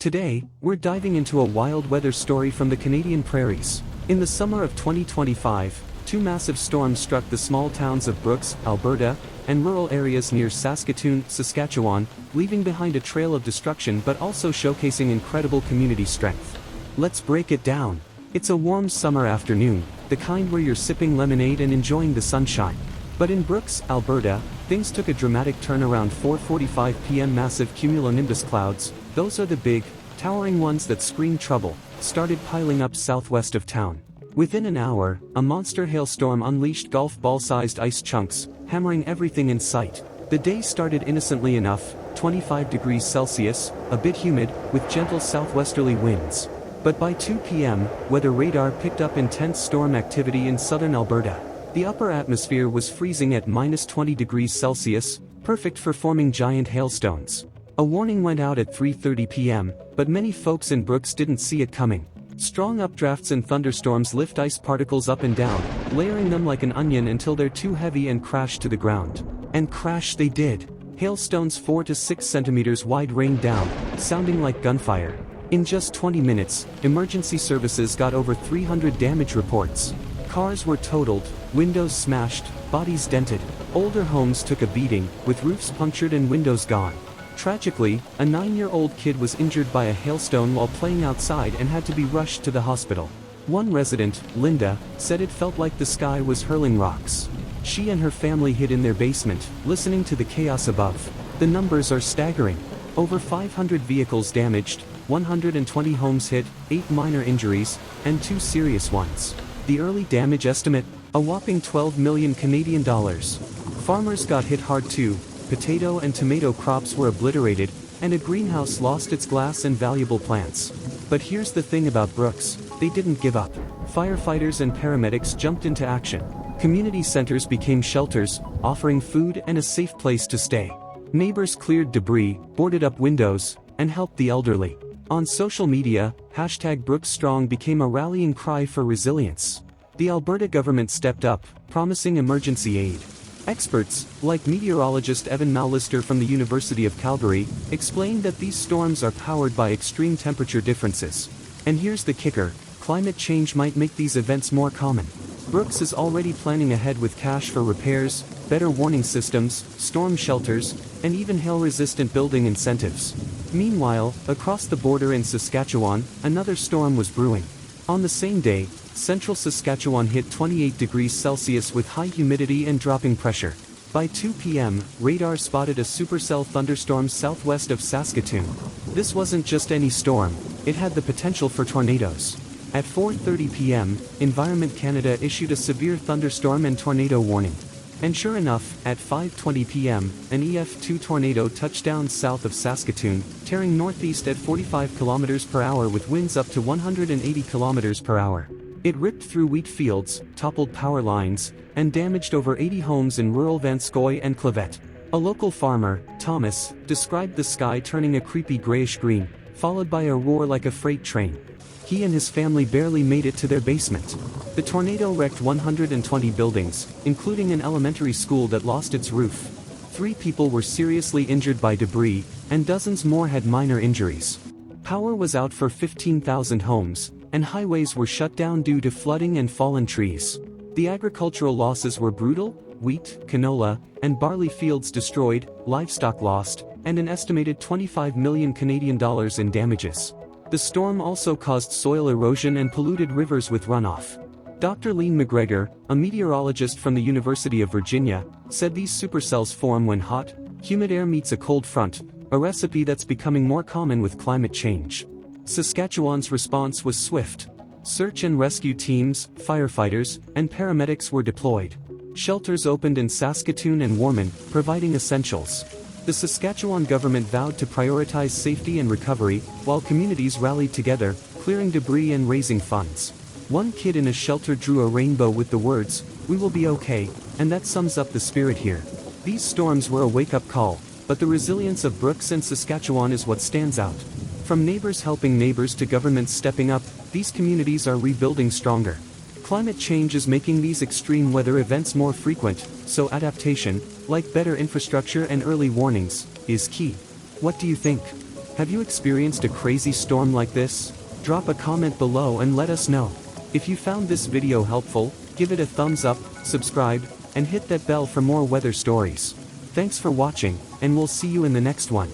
Today, we're diving into a wild weather story from the Canadian prairies. In the summer of 2025, two massive storms struck the small towns of Brooks, Alberta, and rural areas near Saskatoon, Saskatchewan, leaving behind a trail of destruction but also showcasing incredible community strength. Let's break it down. It's a warm summer afternoon, the kind where you're sipping lemonade and enjoying the sunshine. But in Brooks, Alberta, things took a dramatic turn around 4:45 p.m. Massive cumulonimbus clouds, those are the big, towering ones that scream trouble, started piling up southwest of town. Within an hour, a monster hailstorm unleashed golf ball-sized ice chunks, hammering everything in sight. The day started innocently enough, 25 degrees Celsius, a bit humid, with gentle southwesterly winds. But by 2 p.m., weather radar picked up intense storm activity in southern Alberta. The upper atmosphere was freezing at -20 degrees Celsius, perfect for forming giant hailstones. A warning went out at 3:30 p.m., but many folks in Brooks didn't see it coming. Strong updrafts and thunderstorms lift ice particles up and down, layering them like an onion until they're too heavy and crash to the ground. And crash they did. Hailstones 4 to 6 centimeters wide rained down, sounding like gunfire. In just 20 minutes, emergency services got over 300 damage reports. Cars were totaled, windows smashed, bodies dented. Older homes took a beating, with roofs punctured and windows gone. Tragically, a 9-year-old kid was injured by a hailstone while playing outside and had to be rushed to the hospital. One resident, Linda, said it felt like the sky was hurling rocks. She and her family hid in their basement, listening to the chaos above. The numbers are staggering. Over 500 vehicles damaged, 120 homes hit, 8 minor injuries, and 2 serious ones. The early damage estimate, a whopping 12 million Canadian dollars. Farmers got hit hard too. Potato and tomato crops were obliterated, and a greenhouse lost its glass and valuable plants. But here's the thing about Brooks, they didn't give up. Firefighters and paramedics jumped into action. Community centers became shelters, offering food and a safe place to stay. Neighbors cleared debris, boarded up windows, and helped the elderly. On social media, #BrooksStrong became a rallying cry for resilience. The Alberta government stepped up, promising emergency aid. Experts, like meteorologist Evan Mallister from the University of Calgary, explained that these storms are powered by extreme temperature differences. And here's the kicker, climate change might make these events more common. Brooks is already planning ahead with cash for repairs, better warning systems, storm shelters, and even hail-resistant building incentives. Meanwhile, across the border in Saskatchewan, another storm was brewing. On the same day, central Saskatchewan hit 28 degrees Celsius with high humidity and dropping pressure. By 2 p.m., radar spotted a supercell thunderstorm southwest of Saskatoon. This wasn't just any storm, it had the potential for tornadoes. At 4:30 p.m., Environment Canada issued a severe thunderstorm and tornado warning. And sure enough, at 5:20 p.m., an EF2 tornado touched down south of Saskatoon, tearing northeast at 45 km per hour with winds up to 180 km per hour. It ripped through wheat fields, toppled power lines, and damaged over 80 homes in rural Vanscoy and Clavet. A local farmer, Thomas, described the sky turning a creepy grayish-green, followed by a roar like a freight train. He and his family barely made it to their basement. The tornado wrecked 120 buildings, including an elementary school that lost its roof. 3 people were seriously injured by debris, and dozens more had minor injuries. Power was out for 15,000 homes, and highways were shut down due to flooding and fallen trees. The agricultural losses were brutal: wheat, canola, and barley fields destroyed, livestock lost, and an estimated 25 million Canadian dollars in damages. The storm also caused soil erosion and polluted rivers with runoff. Dr. Lean McGregor, a meteorologist from the University of Virginia, said these supercells form when hot, humid air meets a cold front, a recipe that's becoming more common with climate change. Saskatchewan's response was swift. Search and rescue teams, firefighters, and paramedics were deployed. Shelters opened in Saskatoon and Warman, providing essentials. The Saskatchewan government vowed to prioritize safety and recovery, while communities rallied together, clearing debris and raising funds. One kid in a shelter drew a rainbow with the words, "We will be okay," and that sums up the spirit here. These storms were a wake-up call, but the resilience of Brooks and Saskatchewan is what stands out. From neighbors helping neighbors to governments stepping up, these communities are rebuilding stronger. Climate change is making these extreme weather events more frequent, so adaptation, like better infrastructure and early warnings, is key. What do you think? Have you experienced a crazy storm like this? Drop a comment below and let us know. If you found this video helpful, give it a thumbs up, subscribe, and hit that bell for more weather stories. Thanks for watching, and we'll see you in the next one.